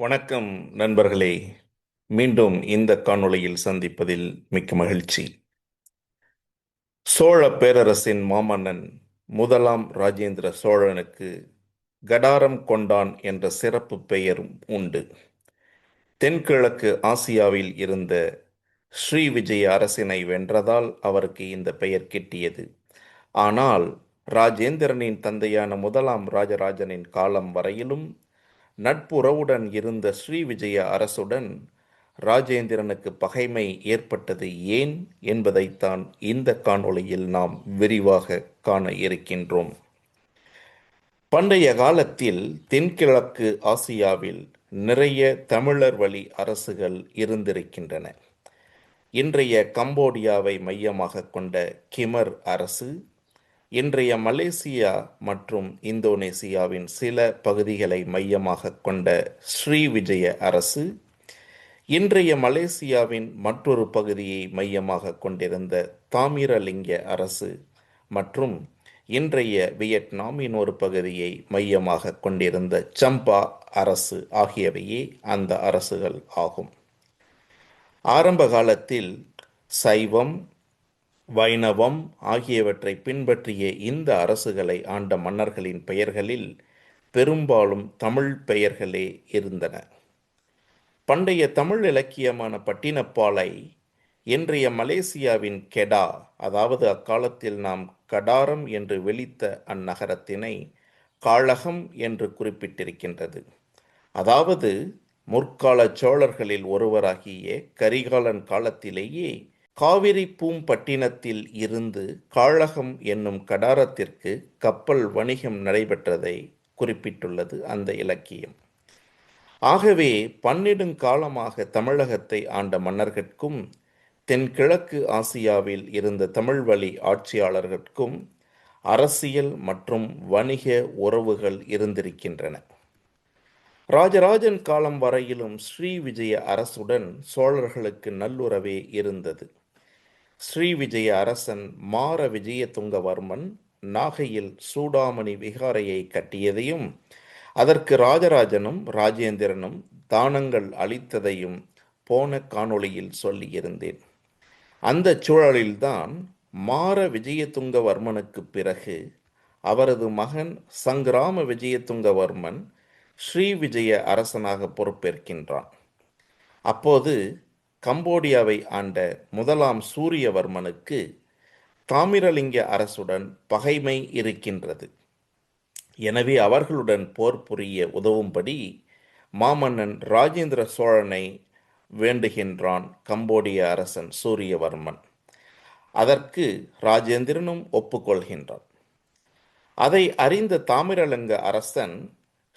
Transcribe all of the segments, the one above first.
வணக்கம் நண்பர்களே. மீண்டும் இந்த காணொளியில் சந்திப்பதில் மிக்க மகிழ்ச்சி. சோழ பேரரசின் மாமன்னன் முதலாம் ராஜேந்திர சோழனுக்கு கடாரம் கொண்டான் என்ற சிறப்பு பெயரும் உண்டு. தென்கிழக்கு ஆசியாவில் இருந்த ஸ்ரீவிஜய அரசினை வென்றதால் அவருக்கு இந்த பெயர் கிட்டியது. ஆனால் ராஜேந்திரனின் தந்தையான முதலாம் ராஜராஜனின் காலம் வரையிலும் நட்புறவுடன் இருந்த ஸ்ரீவிஜய அரசுடன் ராஜேந்திரனுக்கு பகைமை ஏற்பட்டது ஏன் என்பதைத்தான் இந்த காணொளியில் நாம் விரிவாக காண இருக்கின்றோம். பண்டைய காலத்தில் தென்கிழக்கு ஆசியாவில் நிறைய தமிழர் வழி அரசுகள் இருந்திருக்கின்றன. இன்றைய கம்போடியாவை மையமாக கொண்ட கிமர் அரசு, இன்றைய மலேசியா மற்றும் இந்தோனேசியாவின் சில பகுதிகளை மையமாக கொண்ட ஸ்ரீவிஜய அரசு, இன்றைய மலேசியாவின் மற்றொரு பகுதியை மையமாக கொண்டிருந்த தாமிரலிங்க அரசு மற்றும் இன்றைய வியட்நாமின் ஒரு பகுதியை மையமாக கொண்டிருந்த சம்பா அரசு ஆகியவையே அந்த அரசுகள் ஆகும். ஆரம்ப காலத்தில் சைவம், வைணவம் ஆகியவற்றை பின்பற்றிய இந்த அரசுகளை ஆண்ட மன்னர்களின் பெயர்களில் பெரும்பாலும் தமிழ் பெயர்களே இருந்தன. பண்டைய தமிழ் இலக்கியமான பட்டினப்பாலை இன்றைய மலேசியாவின் கெடா, அதாவது அக்காலத்தில் நாம் கடாரம் என்று வெளித்த அந்நகரத்தினை காழகம் என்று குறிப்பிட்டிருக்கின்றது. அதாவது முற்கால சோழர்களில் ஒருவராகிய கரிகாலன் காலத்திலேயே காவிரி பூம்பட்டினத்தில் இருந்து காழகம் என்னும் கடாரத்திற்கு கப்பல் வணிகம் நடைபெற்றதை குறிப்பிட்டுள்ளது அந்த இலக்கியம். ஆகவே பன்னெடுங்காலமாக தமிழகத்தை ஆண்ட மன்னர்கட்கும் தென்கிழக்கு ஆசியாவில் இருந்த தமிழ் வழி ஆட்சியாளர்களுக்கும் அரசியல் மற்றும் வணிக உறவுகள் இருந்திருக்கின்றன. ராஜராஜன் காலம் வரையிலும் ஸ்ரீவிஜய அரசுடன் சோழர்களுக்கு நல்லுறவே இருந்தது. ஸ்ரீவிஜய அரசன் மார விஜயதுங்கவர்மன் நாகையில் சூடாமணி விகாரையை கட்டியதையும் அதற்கு ராஜராஜனும் ராஜேந்திரனும் தானங்கள் அளித்ததையும் போன காணொளியில் சொல்லியிருந்தேன். அந்த சூழலில்தான் மார விஜயதுங்கவர்மனுக்கு பிறகு அவரது மகன் சங்கிராம விஜயதுங்கவர்மன் ஸ்ரீவிஜய அரசனாக பொறுப்பேற்கின்றான். அப்போது கம்போடியாவை ஆண்ட முதலாம் சூரியவர்மனுக்கு தாமிரலிங்க அரசுடன் பகைமை இருக்கின்றது. எனவே அவர்களுடன் போர் புரிய உதவும்படி மாமன்னன் ராஜேந்திர சோழனை வேண்டுகின்றான் கம்போடிய அரசன் சூரியவர்மன். அதற்கு ராஜேந்திரனும் ஒப்புக்கொள்கின்றான். அதை அறிந்த தாமிரலிங்க அரசன்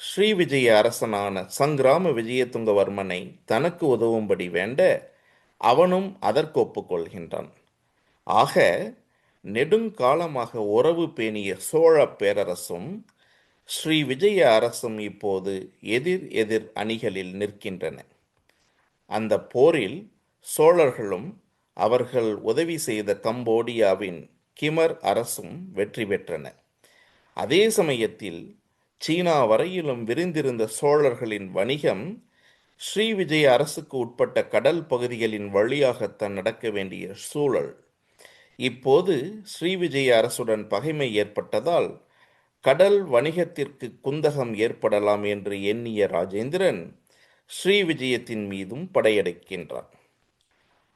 ஸ்ரீவிஜய அரசனான சங்கிராம விஜயதுங்கவர்மனை தனக்கு உதவும்படி வேண்ட அவனும் அதற்கு ஒப்புக்கொள்கின்றான். ஆக நெடுங்காலமாக உறவு பேணிய சோழ பேரரசும் ஸ்ரீ விஜய அரசும் இப்போது எதிர் எதிர் அணிகளில் நிற்கின்றன. அந்த போரில் சோழர்களும் அவர்கள் உதவி செய்த கம்போடியாவின் கிமர் அரசும் வெற்றி பெற்றன. அதே சமயத்தில் சீனா வரையிலும் விரிந்திருந்த சோழர்களின் வணிகம் ஸ்ரீவிஜய அரசுக்கு உட்பட்ட கடல் பகுதிகளின் வழியாகத்தான் நடக்க வேண்டிய சூழல். இப்போது ஸ்ரீவிஜய அரசுடன் பகைமை ஏற்பட்டதால் கடல் வணிகத்திற்கு குந்தகம் ஏற்படலாம் என்று எண்ணிய ராஜேந்திரன் ஸ்ரீவிஜயத்தின் மீதும் படையெடுக்கின்றான்.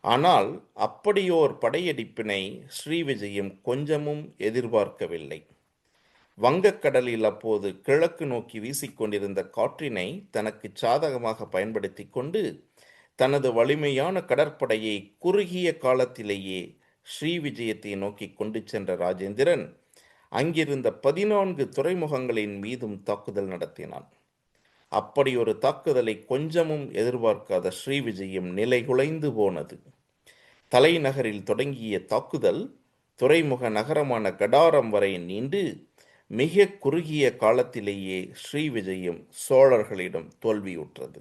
ஆனால் அப்படியோர் படையெடுப்பினை ஸ்ரீவிஜயம் கொஞ்சமும் எதிர்பார்க்கவில்லை. வங்கக்கடலில் அப்போது கிழக்கு நோக்கி வீசிக்கொண்டிருந்த காற்றினை தனக்கு சாதகமாக பயன்படுத்தி கொண்டு தனது வலிமையான கடற்படையை குறுகிய காலத்திலேயே ஸ்ரீவிஜயத்தை நோக்கி கொண்டு சென்ற ராஜேந்திரன் அங்கிருந்த 14 துறைமுகங்களின் மீதும் தாக்குதல் நடத்தினான். அப்படி ஒரு தாக்குதலை கொஞ்சமும் எதிர்பார்க்காத ஸ்ரீவிஜயம் நிலைகுலைந்து போனது. தலைநகரில் தொடங்கிய தாக்குதல் துறைமுக நகரமான கடாரம் வரை நீண்டு மிக குறுகிய காலத்திலேயே ஸ்ரீவிஜயம் சோழர்களிடம் தோல்வியுற்றது.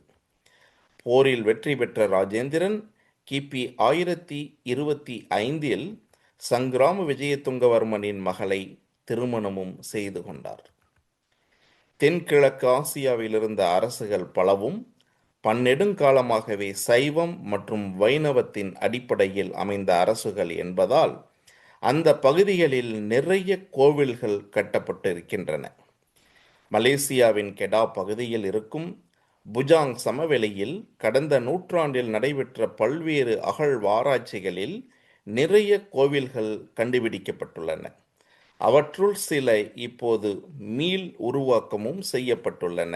போரில் வெற்றி பெற்ற ராஜேந்திரன் கிபி 1025 சங்கிராம விஜயதுங்கவர்மனின் மகளை திருமணமும் செய்து கொண்டார். தென்கிழக்கு ஆசியாவில் இருந்த அரசுகள் பலவும் பன்னெடுங்காலமாகவே சைவம் மற்றும் வைணவத்தின் அடிப்படையில் அமைந்த அரசுகள் என்பதால் அந்த பகுதிகளில் நிறைய கோவில்கள் கட்டப்பட்டு இருக்கின்றன. மலேசியாவின் கெடா பகுதியில் இருக்கும் புஜாங் சமவெளியில் கடந்த நூற்றாண்டில் நடைபெற்ற பல்வேறு அகழ்வாராய்ச்சிகளில் நிறைய கோவில்கள் கண்டுபிடிக்கப்பட்டுள்ளன. அவற்றுள் சில இப்போது மீள் உருவாக்கமும் செய்யப்பட்டுள்ளன.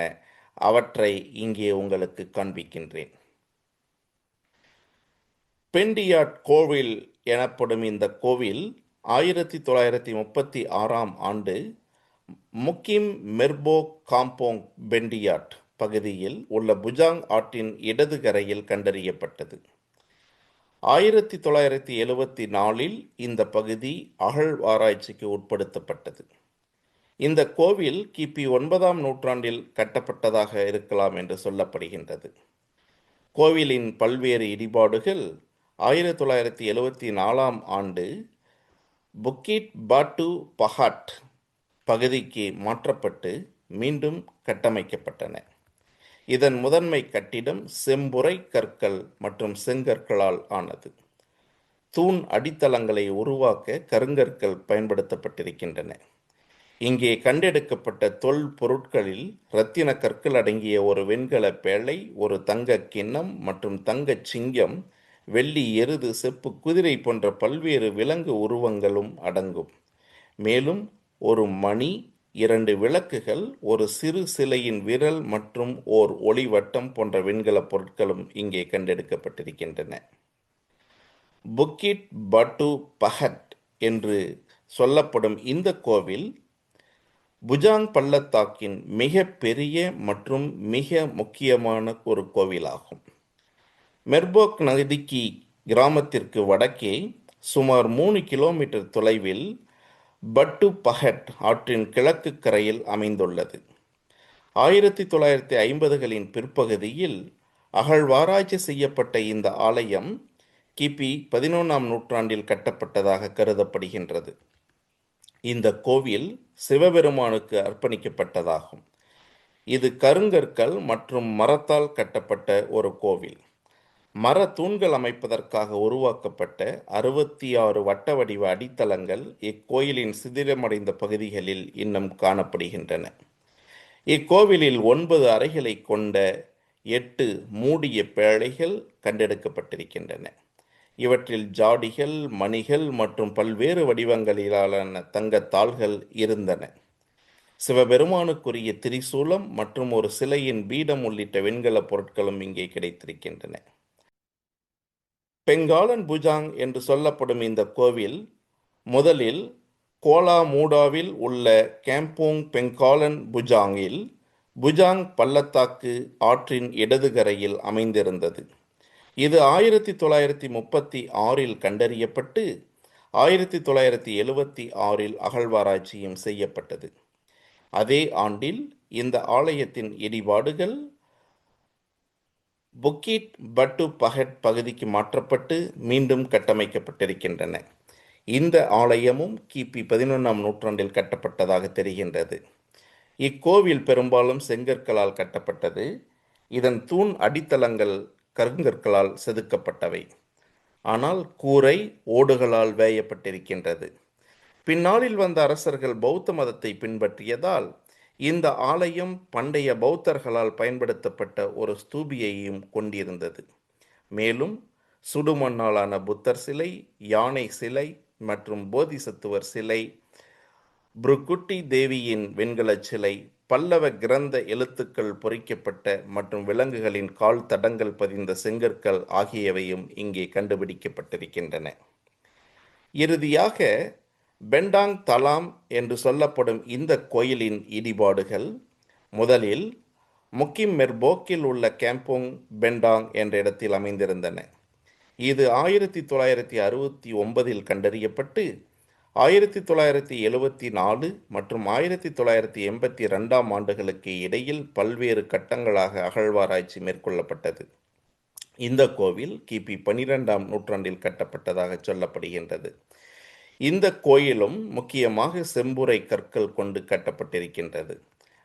அவற்றை இங்கே உங்களுக்கு காண்பிக்கின்றேன். பெண்டியாட் கோவில் எனப்படும் இந்த கோவில் 1936ஆம் ஆண்டு முக்கிம் மெர்போக் காம்போங் பெண்டியாட் பகுதியில் உள்ள புஜாங் ஆற்றின் இடது கரையில் கண்டறியப்பட்டது. 1974இல் இந்த பகுதி அகழ்வாராய்ச்சிக்கு உட்படுத்தப்பட்டது. இந்த கோவில் கிபி 9ஆம் நூற்றாண்டில் கட்டப்பட்டதாக இருக்கலாம் என்று சொல்லப்படுகின்றது. கோவிலின் பல்வேறு இடிபாடுகள் 1974ஆம் ஆண்டு புக்கிட் பாட்டு பஹாட் பகுதிக்கு மாற்றப்பட்டு மீண்டும் கட்டமைக்கப்பட்டன. இதன் முதன்மை கட்டிடம் செம்புரை கற்கள் மற்றும் செங்கற்களால் ஆனது. தூண் அடித்தளங்களை உருவாக்க கருங்கற்கள் பயன்படுத்தப்பட்டிருக்கின்றன. இங்கே கண்டெடுக்கப்பட்ட தொல் பொருட்களில் இரத்தின கற்கள் அடங்கிய ஒரு வெண்கல பேழை, ஒரு தங்க கிண்ணம் மற்றும் தங்கச் சிங்கம், வெள்ளி எருது, செப்பு குதிரை போன்ற பல்வேறு விலங்கு உருவங்களும் அடங்கும். மேலும் ஒரு மணி, 2 விளக்குகள், ஒரு சிறு சிலையின் விரல் மற்றும் ஓர் ஒளிவட்டம் போன்ற வெண்கல பொருட்களும் இங்கே கண்டெடுக்கப்பட்டிருக்கின்றன. புக்கிட் பட்டு பஹட் என்று சொல்லப்படும் இந்த கோவில் புஜாங் பள்ளத்தாக்கின் மிக பெரிய மற்றும் மிக முக்கியமான ஒரு கோவிலாகும். மெர்போக் நதிக்கு கிராமத்திற்கு வடக்கே சுமார் 3 கிலோமீட்டர் தொலைவில் பட்டு பஹட் ஆற்றின் கிழக்கு கரையில் அமைந்துள்ளது. 1950களின் பிற்பகுதியில் அகழ்வாராய்ச்சி செய்யப்பட்ட இந்த ஆலயம் கிபி 11ஆம் நூற்றாண்டில் கட்டப்பட்டதாக கருதப்படுகின்றது. இந்த கோவில் சிவபெருமானுக்கு அர்ப்பணிக்கப்பட்டதாகும். இது கருங்கற்கள் மற்றும் மரத்தால் கட்டப்பட்ட ஒரு கோவில். மர தூண்கள் அமைப்பதற்காக உருவாக்கப்பட்ட 66 வட்ட வடிவ அடித்தளங்கள் இக்கோயிலின் சிதிலமடைந்த பகுதிகளில் இன்னும் காணப்படுகின்றன. இக்கோவிலில் 9 அறைகளை கொண்ட 8 மூடிய பேழைகள் கண்டெடுக்கப்பட்டிருக்கின்றன. இவற்றில் ஜாடிகள், மணிகள் மற்றும் பல்வேறு வடிவங்களிலான தங்கத்தாள்கள் இருந்தன. சிவபெருமானுக்குரிய திரிசூலம் மற்றும் ஒரு சிலையின் பீடம் உள்ளிட்ட வெண்கல பொருட்களும் இங்கே கிடைத்திருக்கின்றன. பெங்காலன் புஜாங் என்று சொல்லப்படும் இந்த கோவில் முதலில் கோலா மூடாவில் உள்ள கேம்போங் பெங்காலன் புஜாங்கில் புஜாங் பள்ளத்தாக்கு ஆற்றின் இடதுகரையில் அமைந்திருந்தது. இது 1936இல் கண்டறியப்பட்டு 1976இல் அகழ்வாராய்ச்சியும் செய்யப்பட்டது. அதே ஆண்டில் இந்த ஆலயத்தின் இடிபாடுகள் புக்கிட் பட்டு பஹட் பகுதிக்கு மாற்றப்பட்டு மீண்டும் கட்டமைக்கப்பட்டிருக்கின்றன. இந்த ஆலயமும் கிபி 11ஆம் நூற்றாண்டில் கட்டப்பட்டதாக தெரிகின்றது. இக்கோவில் பெரும்பாலும் செங்கற்களால் கட்டப்பட்டது. இதன் தூண் அடித்தளங்கள் கருங்கற்களால் செதுக்கப்பட்டவை. ஆனால் கூரை ஓடுகளால் வேயப்பட்டிருக்கின்றது. பின்னாளில் வந்த அரசர்கள் பௌத்த மதத்தை பின்பற்றியதால் இந்த ஆலயம் பண்டைய பௌத்தர்களால் பயன்படுத்தப்பட்ட ஒரு ஸ்தூபியையும் கொண்டிருந்தது. மேலும் சுடுமண்ணாலான புத்தர் சிலை, யானை சிலை மற்றும் போதிசத்துவர் சிலை, புருக்குட்டி தேவியின் வெண்கல சிலை, பல்லவ கிரந்த எழுத்துக்கள் பொறிக்கப்பட்ட மற்றும் விலங்குகளின் கால் தடங்கள் பதிந்த செங்கற்கள் ஆகியவையும் இங்கே கண்டுபிடிக்கப்பட்டிருக்கின்றன. இறுதியாக பெண்டாங் தலாம் என்று சொல்லப்படும் இந்த கோயிலின் இடிபாடுகள் முதலில் முக்கிம் மெர்போக்கில் உள்ள கேம்போங் பெண்டாங் என்ற இடத்தில் அமைந்திருந்தன. இது 1969இல் கண்டறியப்பட்டு 1974 மற்றும் 1982ஆம் ஆண்டுகளுக்கு இடையில் பல்வேறு கட்டங்களாக அகழ்வாராய்ச்சி மேற்கொள்ளப்பட்டது. இந்த கோவில் கிபி 12ஆம் நூற்றாண்டில் கட்டப்பட்டதாக சொல்லப்படுகின்றது. இந்த கோயிலும் முக்கியமாக செம்புரை கற்கள் கொண்டு கட்டப்பட்டிருக்கின்றது.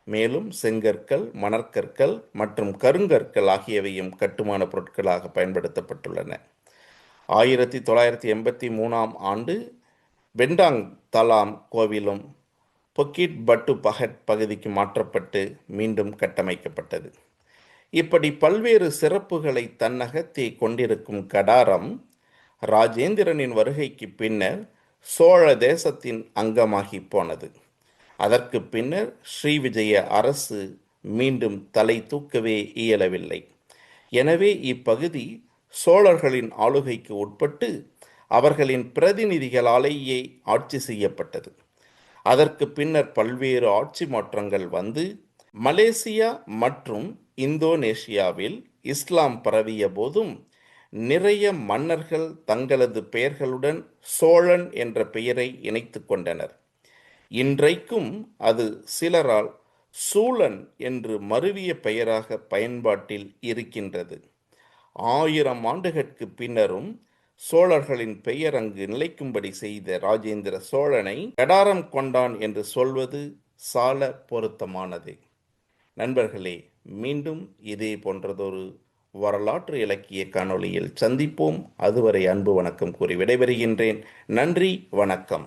மேலும் செங்கற்கள், மணற்கற்கள் மற்றும் கருங்கற்கள் ஆகியவையும் கட்டுமான பொருட்களாக பயன்படுத்தப்பட்டுள்ளன. 1983ஆம் ஆண்டு பெண்டாங் தலாம் கோவிலும் பொக்கிட் பட்டு பகட் பகுதிக்கு மாற்றப்பட்டு மீண்டும் கட்டமைக்கப்பட்டது. இப்படி பல்வேறு சிறப்புகளை தன்னகத்தே கொண்டிருக்கும் கடாரம் ராஜேந்திரனின் வருகைக்கு பின்னர் சோழ தேசத்தின் அங்கமாகி போனது. அதற்கு பின்னர் ஸ்ரீவிஜய அரசு மீண்டும் தலை தூக்கவே இயலவில்லை. எனவே இப்பகுதி சோழர்களின் ஆளுகைக்கு உட்பட்டு அவர்களின் பிரதிநிதிகளாலேயே ஆட்சி செய்யப்பட்டது. அதற்கு பின்னர் பல்வேறு ஆட்சி மாற்றங்கள் வந்து மலேசியா மற்றும் இந்தோனேஷியாவில் இஸ்லாம் பரவிய போதும் நிறைய மன்னர்கள் தங்களது பெயர்களுடன் சோழன் என்ற பெயரை இணைத்து கொண்டனர். இன்றைக்கும் அது சிலரால் சூழன் என்று மருவிய பெயராக பயன்பாட்டில் இருக்கின்றது. 1000 ஆண்டுகளுக்கு பின்னரும் சோழர்களின் பெயர் அங்கு நிலைக்கும்படி செய்த ராஜேந்திர சோழனை கடாரம் கொண்டான் என்று சொல்வது சால பொருத்தமானது. நண்பர்களே, மீண்டும் இதே போன்றதொரு வரலாற்று இலக்கிய காணொளியில் சந்திப்போம். அதுவரை அன்பு வணக்கம் கூறி விடைபெறுகின்றேன். நன்றி, வணக்கம்.